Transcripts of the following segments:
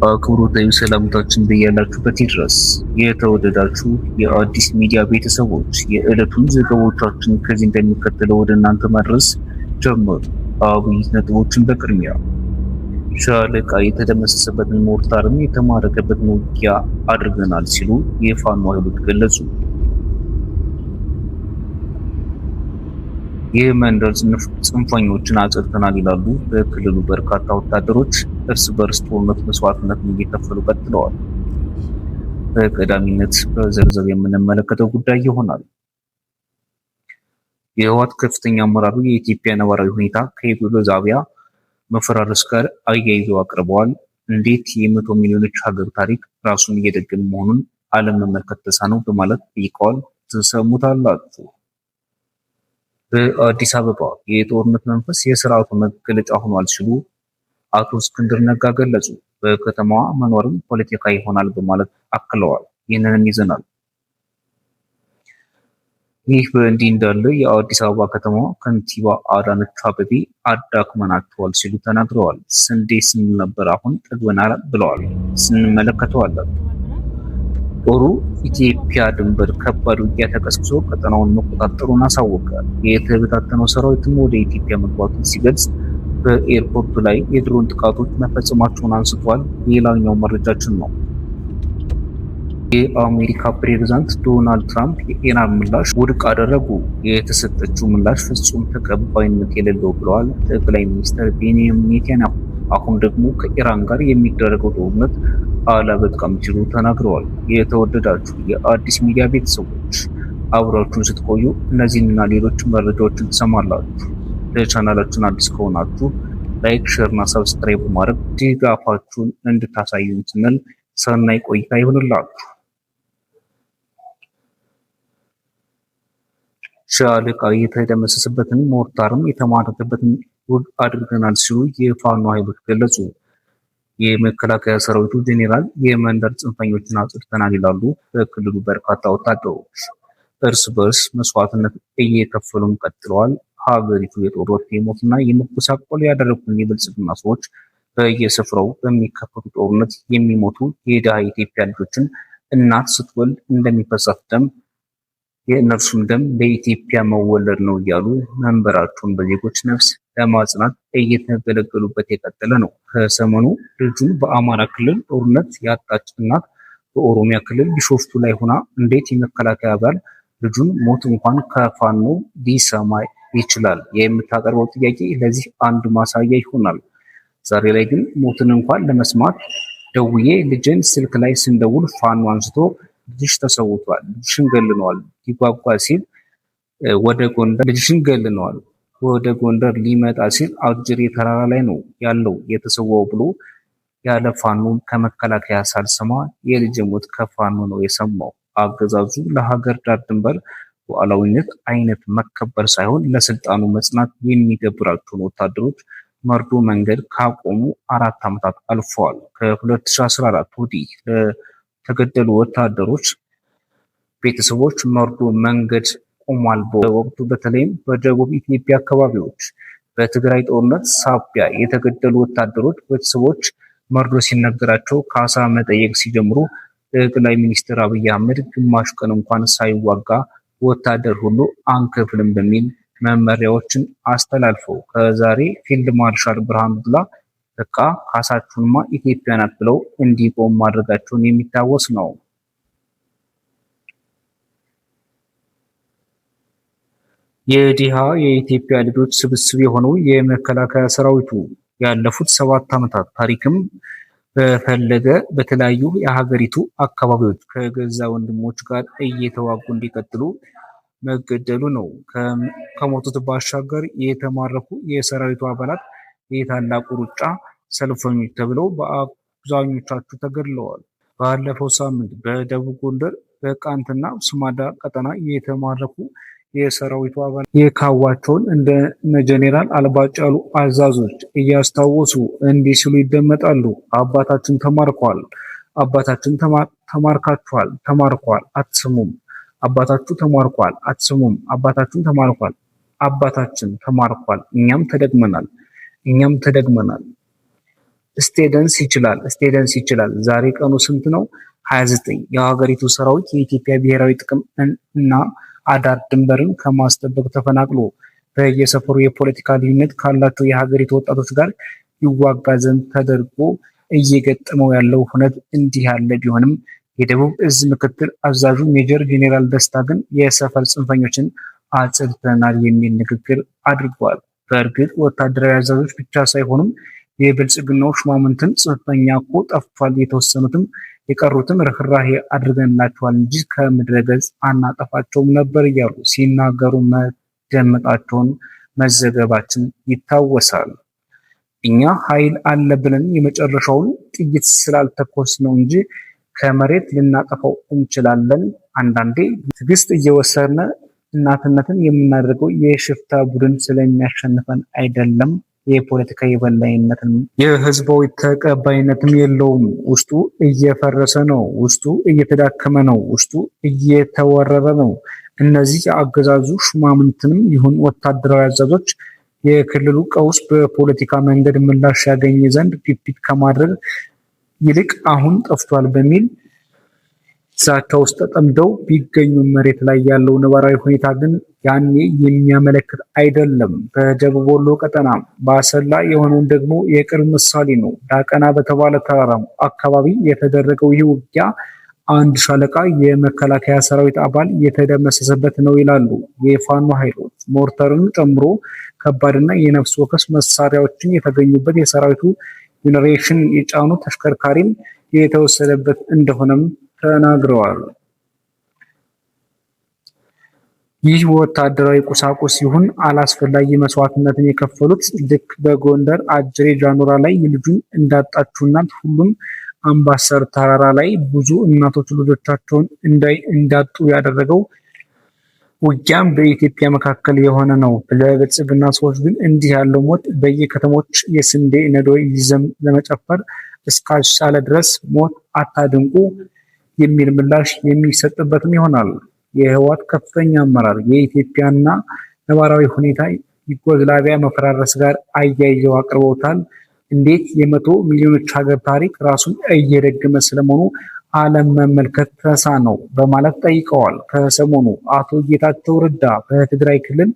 አክብሮታዊ ሰላምታችን በያላችሁበት ይድረስ። የተወደዳችሁ የአዲስ ሚዲያ ቤተሰቦች የዕለቱን ዘገባዎቻችን ከዚህ እንደሚከተለው ወደ እናንተ ማድረስ ጀመሩ። አብይ ነጥቦችን በቅድሚያ ሻለቃ የተደመሰሰበትን ሞርታርም የተማረከበትን ውጊያ አድርገናል ሲሉ የፋኖ ኃይሎች ገለጹ። የመንደር ጽንፈኞችን አጽድተናል ይላሉ። በክልሉ በርካታ ወታደሮች እርስ በርስ ጦርነት መስዋዕትነትን እየከፈሉ ቀጥለዋል። በቀዳሚነት በዝርዝር የምንመለከተው ጉዳይ ይሆናል። የህወሓት ከፍተኛ አመራሩ የኢትዮጵያ ነባራዊ ሁኔታ ከዩጎዝላቪያ መፈራረስ ጋር አያይዘው አቅርበዋል። እንዴት የመቶ ሚሊዮኖች ሀገር ታሪክ ራሱን እየደገመ መሆኑን ዓለም መመልከት ተሳነው በማለት ጠይቀዋል። ትሰሙታላችሁ። በአዲስ አበባ የጦርነት መንፈስ የስርዓቱ መገለጫ ሆኗል ሲሉ አቶ እስክንድር ነጋ ገለጹ። በከተማዋ መኖርም ፖለቲካ ይሆናል በማለት አክለዋል። ይህንንም ይዘናል። ይህ በእንዲህ እንዳለ የአዲስ አበባ ከተማ ከንቲባ አዳነች አቤቤ አዳክመናቸዋል ሲሉ ተናግረዋል። ስንዴ ስንል ነበር አሁን ጠግበናል ብለዋል። ስንመለከተዋለን። ጦሩ ኢትዮጵያ ድንበር ከባድ ውጊያ ተቀስቅሶ ቀጠናውን መቆጣጠሩን አሳወቀ። የተበታተነው ሰራዊትም ወደ ኢትዮጵያ መግባቱን ሲገልጽ በኤርፖርቱ ላይ የድሮን ጥቃቶች መፈጸማቸውን አንስቷል። ሌላኛው መረጃችን ነው። የአሜሪካ ፕሬዝዳንት ዶናልድ ትራምፕ የኢራን ምላሽ ውድቅ አደረጉ። የተሰጠችው ምላሽ ፍጹም ተቀባይነት የሌለው ብለዋል ጠቅላይ ሚኒስትር ቤንያሚን ኔታንያሁ። አሁን ደግሞ ከኢራን ጋር የሚደረገው ጦርነት አላበቃም ሲሉ ተናግረዋል። የተወደዳችሁ የአዲስ ሚዲያ ቤተሰቦች አብራችሁን ስትቆዩ እነዚህንና ሌሎች መረጃዎችን ትሰማላችሁ። ለቻናላችን አዲስ ከሆናችሁ ላይክ፣ ሼር እና ሰብስክራይብ በማድረግ ድጋፋችሁን እንድታሳዩን ስንል ሰናይ ቆይታ ይሁንላችሁ። ሻለቃ የተደመሰሰበትን ሞርታርም የተማረከበትን ውግ አድርገናል ሲሉ የፋኖ ኃይሎች ገለጹ። የመከላከያ ሰራዊቱ ጄኔራል የመንደር ጽንፈኞችን አጽድተናል ይላሉ። በክልሉ በርካታ ወታደሮች እርስ በርስ መስዋዕትነት እየከፈሉም ቀጥለዋል። ሀገሪቱ የጦርነት የሞትና የመጎሳቆል ያደረጉትን የብልጽግና ሰዎች በየስፍራው በሚከፈቱ ጦርነት የሚሞቱ የድሃ ኢትዮጵያ ልጆችን እናት ስትወልድ እንደሚፈሳት ደም የእነርሱም ደም ለኢትዮጵያ መወለድ ነው እያሉ መንበራቸውን በዜጎች ነፍስ ለማጽናት እየተገለገሉበት የቀጠለ ነው። ከሰሞኑ ልጁን በአማራ ክልል ጦርነት ያጣች እናት በኦሮሚያ ክልል ቢሾፍቱ ላይ ሆና እንዴት የመከላከያ አባል ልጁን ሞት እንኳን ከፋኖ ሊሰማ ይችላል? የምታቀርበው ጥያቄ ለዚህ አንድ ማሳያ ይሆናል። ዛሬ ላይ ግን ሞትን እንኳን ለመስማት ደውዬ ልጅን ስልክ ላይ ስንደውል ፋኖ አንስቶ ልጅሽ ተሰውቷል፣ ልጅሽን ገልነዋል ሊጓጓ ሲል ወደ ጎንደር ልጅሽን ገልነዋል ወደ ጎንደር ሊመጣ ሲል አጅሬ ተራራ ላይ ነው ያለው የተሰዋው ብሎ ያለ ፋኖ ከመከላከያ ሳልሰማ የልጅ ሞት ከፋኖ ነው የሰማው። አገዛዙ ለሀገር ዳር ድንበር ሉዓላዊነት አይነት መከበር ሳይሆን ለስልጣኑ መጽናት የሚገብራቸውን ወታደሮች መርዶ መንገድ ካቆሙ 4 ዓመታት አልፈዋል። ከ2014 ወዲህ ለተገደሉ ወታደሮች ቤተሰቦች መርዶ መንገድ ቆሟል። በወቅቱ በተለይም በደቡብ ኢትዮጵያ አካባቢዎች በትግራይ ጦርነት ሳቢያ የተገደሉ ወታደሮች ቤተሰቦች መርዶ ሲነገራቸው ካሳ መጠየቅ ሲጀምሩ ጠቅላይ ሚኒስትር አብይ አህመድ ግማሽ ቀን እንኳን ሳይዋጋ ወታደር ሁሉ አንከፍልም በሚል መመሪያዎችን አስተላልፈው ከዛሬ ፊልድ ማርሻል ብርሃኑ ጁላ በቃ ካሳችሁንማ ኢትዮጵያ ናት ብለው እንዲቆም ማድረጋቸውን የሚታወስ ነው። የዲሃ የኢትዮጵያ ልጆች ስብስብ የሆነው የመከላከያ ሰራዊቱ ያለፉት 7 ዓመታት ታሪክም በፈለገ በተለያዩ የሀገሪቱ አካባቢዎች ከገዛ ወንድሞች ጋር እየተዋጉ እንዲቀጥሉ መገደሉ ነው። ከሞቱት ባሻገር የተማረኩ የሰራዊቱ አባላት የታላቁ ሩጫ ሰልፈኞች ተብለው በአብዛኞቻቸው ተገድለዋል። ባለፈው ሳምንት በደቡብ ጎንደር በቃንትና ስማዳ ቀጠና የተማረኩ የሰራዊቱ አባላት የካዋቸውን እንደ ጄኔራል አልባጭ ያሉ አዛዦች እያስታወሱ እንዲህ ሲሉ ይደመጣሉ። አባታችን ተማርኳል፣ አባታችን ተማርካችኋል፣ ተማርኳል፣ አትስሙም። አባታችሁ ተማርኳል፣ አትስሙም። አባታችን ተማርኳል፣ አባታችን ተማርኳል፣ እኛም ተደግመናል፣ እኛም ተደግመናል። ስቴደንስ ይችላል። ዛሬ ቀኑ ስንት ነው? 29 የሀገሪቱ ሰራዊት የኢትዮጵያ ብሔራዊ ጥቅም እና አዳር ድንበርን ከማስጠበቅ ተፈናቅሎ በየሰፈሩ የፖለቲካ ልዩነት ካላቸው የሀገሪቱ ወጣቶች ጋር ይዋጋ ዘንድ ተደርጎ እየገጠመው ያለው ሁነት እንዲህ ያለ ቢሆንም የደቡብ እዝ ምክትል አዛዡ ሜጀር ጄኔራል ደስታ ግን የሰፈር ጽንፈኞችን አጽድተናል የሚል ንግግር አድርጓል። በእርግጥ ወታደራዊ አዛዦች ብቻ ሳይሆኑም የብልጽግናው ሹማምንትን ጽንፈኛ እኮ ጠፍቷል፣ የተወሰኑትም የቀሩትም ርህራሄ አድርገንላቸዋል እንጂ ከምድረ ገጽ አናጠፋቸውም ነበር እያሉ ሲናገሩ መደመጣቸውን መዘገባችን ይታወሳል። እኛ ኃይል አለ ብለን የመጨረሻውን ጥይት ስላልተኮስ ነው እንጂ ከመሬት ልናጠፋው እንችላለን። አንዳንዴ ትዕግስት እየወሰድን እናትነትን የምናደርገው የሽፍታ ቡድን ስለሚያሸንፈን አይደለም። የፖለቲካ የበላይነትን የህዝባዊ ተቀባይነትም የለውም። ውስጡ እየፈረሰ ነው። ውስጡ እየተዳከመ ነው። ውስጡ እየተወረረ ነው። እነዚህ የአገዛዙ ሹማምንትንም ይሁን ወታደራዊ አዛዦች የክልሉ ቀውስ በፖለቲካ መንገድ ምላሽ ያገኝ ዘንድ ፊት ከማድረግ ይልቅ አሁን ጠፍቷል በሚል ዛቻ ውስጥ ተጠምደው ቢገኙ መሬት ላይ ያለው ነባራዊ ሁኔታ ግን ያኔ የሚያመለክት አይደለም። በደቡብ ወሎ ቀጠና በአሰላ የሆነውን ደግሞ የቅርብ ምሳሌ ነው። ዳቀና በተባለ ተራራ አካባቢ የተደረገው ይህ ውጊያ አንድ ሻለቃ የመከላከያ ሰራዊት አባል የተደመሰሰበት ነው ይላሉ የፋኖ ኃይሎች። ሞርተርን ጨምሮ ከባድና የነፍስ ወከፍ መሳሪያዎችን የተገኙበት የሰራዊቱ ጄኔሬሽን የጫኑ ተሽከርካሪም የተወሰደበት እንደሆነም ተናግረዋል። ይህ ወታደራዊ ቁሳቁስ ሲሆን አላስፈላጊ መስዋዕትነትን የከፈሉት ልክ በጎንደር አጅሬ ጃኑራ ላይ ልጁን እንዳጣችው እናት ሁሉም አምባሰር ተራራ ላይ ብዙ እናቶች ልጆቻቸውን እንዳጡ ያደረገው ውጊያም በኢትዮጵያ መካከል የሆነ ነው። ለብልጽግና ሰዎች ግን እንዲህ ያለው ሞት በየከተሞች የስንዴ ነዶ ይዘም ለመጨፈር እስካልቻለ ድረስ ሞት አታድንቁ የሚል ምላሽ የሚሰጥበትም ይሆናል። የህወሓት ከፍተኛ አመራር የኢትዮጵያና ነባራዊ ሁኔታ ዩጎዝላቪያ መፈራረስ ጋር አያይዘው አቅርበውታል። እንዴት የመቶ ሚሊዮኖች ሀገር ታሪክ ራሱን እየደገመ ስለመሆኑ ዓለም መመልከት ተሳነው በማለት ጠይቀዋል። ከሰሞኑ አቶ ጌታቸው ረዳ በትግራይ ክልል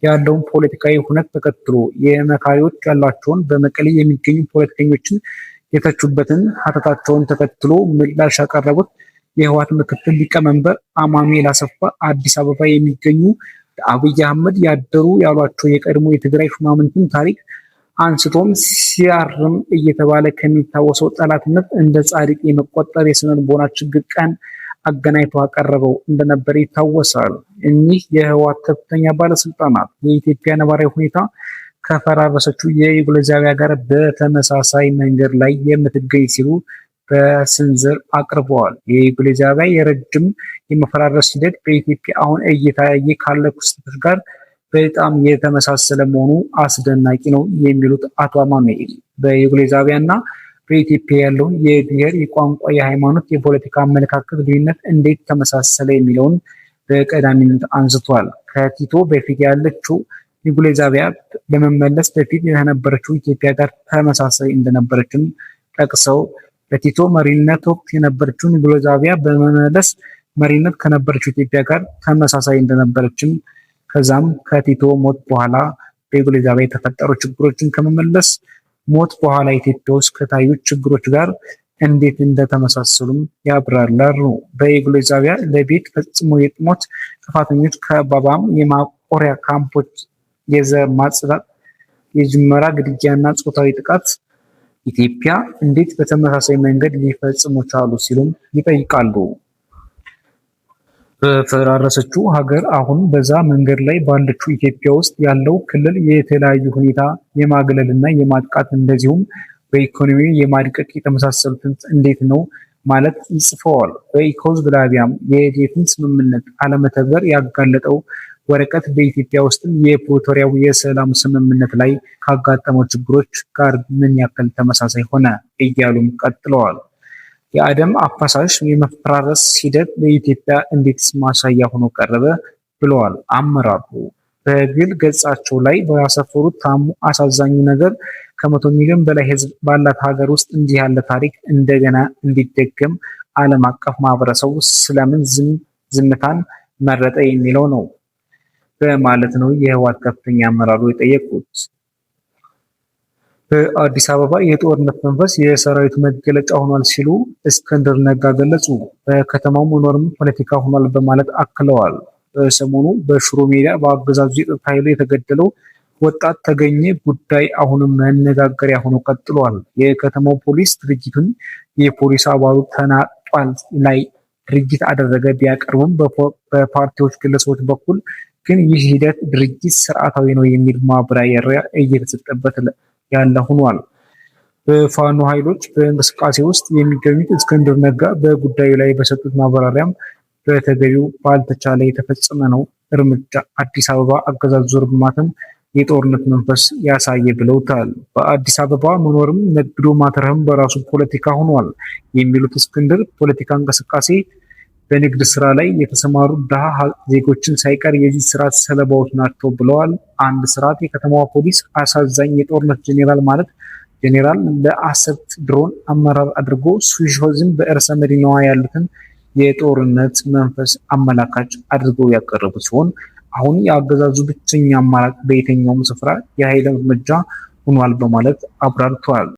ያለውን ፖለቲካዊ ሁነት ተከትሎ የመካሪዎች ያላቸውን በመቀሌ የሚገኙ ፖለቲከኞችን የተቹበትን ሀተታቸውን ተከትሎ ምላሽ ያቀረቡት የህወሓት ምክትል ሊቀመንበር አማኑኤል አሰፋ አዲስ አበባ የሚገኙ አብይ አህመድ ያደሩ ያሏቸው የቀድሞ የትግራይ ሹማምንትን ታሪክ አንስቶም ሲያርም እየተባለ ከሚታወሰው ጠላትነት እንደ ጻድቅ የመቆጠር የስነ ልቦና ችግር ቀን አገናኝቶ አቀረበው እንደነበር ይታወሳል። እኒህ የህወሓት ከፍተኛ ባለስልጣናት የኢትዮጵያ ነባራዊ ሁኔታ ከፈራረሰችው የዩጎዝላቪያ ጋር በተመሳሳይ መንገድ ላይ የምትገኝ ሲሉ በስንዝር አቅርበዋል። የዩጎዝላቪያ የረጅም የመፈራረስ ሂደት በኢትዮጵያ አሁን እየታየ ካለ ክስተቶች ጋር በጣም የተመሳሰለ መሆኑ አስደናቂ ነው የሚሉት አቶ አማኑኤል በዩጎዝላቪያ እና በኢትዮጵያ ያለውን የብሔር፣ የቋንቋ፣ የሃይማኖት፣ የፖለቲካ አመለካከት ልዩነት እንዴት ተመሳሰለ የሚለውን በቀዳሚነት አንስቷል። ከቲቶ በፊት ያለችው ዩጎዝላቪያ ለመመለስ በፊት የነበረችው ኢትዮጵያ ጋር ተመሳሳይ እንደነበረችም ጠቅሰው በቲቶ መሪነት ወቅት የነበረችውን ዩጎዝላቪያ በመመለስ መሪነት ከነበረችው ኢትዮጵያ ጋር ተመሳሳይ እንደነበረችም ከዛም ከቲቶ ሞት በኋላ በዩጎዝላቪያ የተፈጠሩ ችግሮችን ከመመለስ ሞት በኋላ ኢትዮጵያ ውስጥ ከታዩ ችግሮች ጋር እንዴት እንደተመሳሰሉም ያብራራሉ። በዩጎዝላቪያ ለቤት ፈጽሞ የሞት ጥፋተኞች ከባባም የማቆሪያ ካምፖች፣ የዘር ማጽዳት፣ የጅምላ ግድያና ጾታዊ ጥቃት ኢትዮጵያ እንዴት በተመሳሳይ መንገድ ሊፈጽሙ ቻሉ ሲሉም ይጠይቃሉ። በፈራረሰችው ሀገር አሁን በዛ መንገድ ላይ ባለችው ኢትዮጵያ ውስጥ ያለው ክልል የተለያዩ ሁኔታ የማግለልና የማጥቃት እንደዚሁም በኢኮኖሚ የማድቀቅ የተመሳሰሉትን እንዴት ነው ማለት ይጽፈዋል። በዩጎዝላቪያም የዴትን ስምምነት አለመተግበር ያጋለጠው ወረቀት በኢትዮጵያ ውስጥም የፕሪቶሪያው የሰላም ስምምነት ላይ ካጋጠመው ችግሮች ጋር ምን ያክል ተመሳሳይ ሆነ እያሉም ቀጥለዋል። የአደም አፋሳሽ የመፈራረስ ሂደት ለኢትዮጵያ እንዴት ማሳያ ሆኖ ቀረበ ብለዋል አመራሩ። በግል ገጻቸው ላይ ባሰፈሩት ታሙ አሳዛኙ ነገር ከ100 ሚሊዮን በላይ ህዝብ ባላት ሀገር ውስጥ እንዲህ ያለ ታሪክ እንደገና እንዲደገም ዓለም አቀፍ ማህበረሰቡ ስለምን ዝምታን መረጠ የሚለው ነው በማለት ነው የህወሓት ከፍተኛ አመራሩ የጠየቁት። በአዲስ አበባ የጦርነት መንፈስ የሰራዊት መገለጫ ሆኗል ሲሉ እስክንድር ነጋ ገለጹ። በከተማው መኖርም ፖለቲካ ሆኗል በማለት አክለዋል። በሰሞኑ በሽሮ ሜዳ በአገዛዙ የጸጥታ ኃይሉ የተገደለው ወጣት ተገኘ ጉዳይ አሁንም መነጋገሪያ ሆኖ ቀጥሏል። የከተማው ፖሊስ ድርጊቱን የፖሊስ አባሉ ተናጧል ላይ ድርጊት አደረገ ቢያቀርቡም በፓርቲዎች ግለሰቦች በኩል ግን ይህ ሂደት ድርጊት ስርዓታዊ ነው የሚል ማብራሪያ እየተሰጠበት ያለ ሆኗል። በፋኖ ኃይሎች በእንቅስቃሴ ውስጥ የሚገኙት እስክንድር ነጋ በጉዳዩ ላይ በሰጡት ማብራሪያም በተገቢው ባልተቻለ የተፈጸመ ነው እርምጃ አዲስ አበባ አገዛዙ እርማትም የጦርነት መንፈስ ያሳየ ብለውታል። በአዲስ አበባ መኖርም ነግዶ ማተረህም በራሱ ፖለቲካ ሆኗል የሚሉት እስክንድር ፖለቲካ እንቅስቃሴ በንግድ ስራ ላይ የተሰማሩ ድሃ ዜጎችን ሳይቀር የዚህ ስርዓት ሰለባዎች ናቸው ብለዋል። አንድ ስርዓት የከተማዋ ፖሊስ አሳዛኝ የጦርነት ጄኔራል ማለት ጄኔራል ለአሰብት ድሮን አመራር አድርጎ ሱሾዝም በእርሰ መዲናዋ ያሉትን የጦርነት መንፈስ አመላካች አድርገው ያቀረቡ ሲሆን አሁን የአገዛዙ ብቸኛ አማራጭ በየትኛውም ስፍራ የኃይል እርምጃ ሆኗል በማለት አብራርተዋል።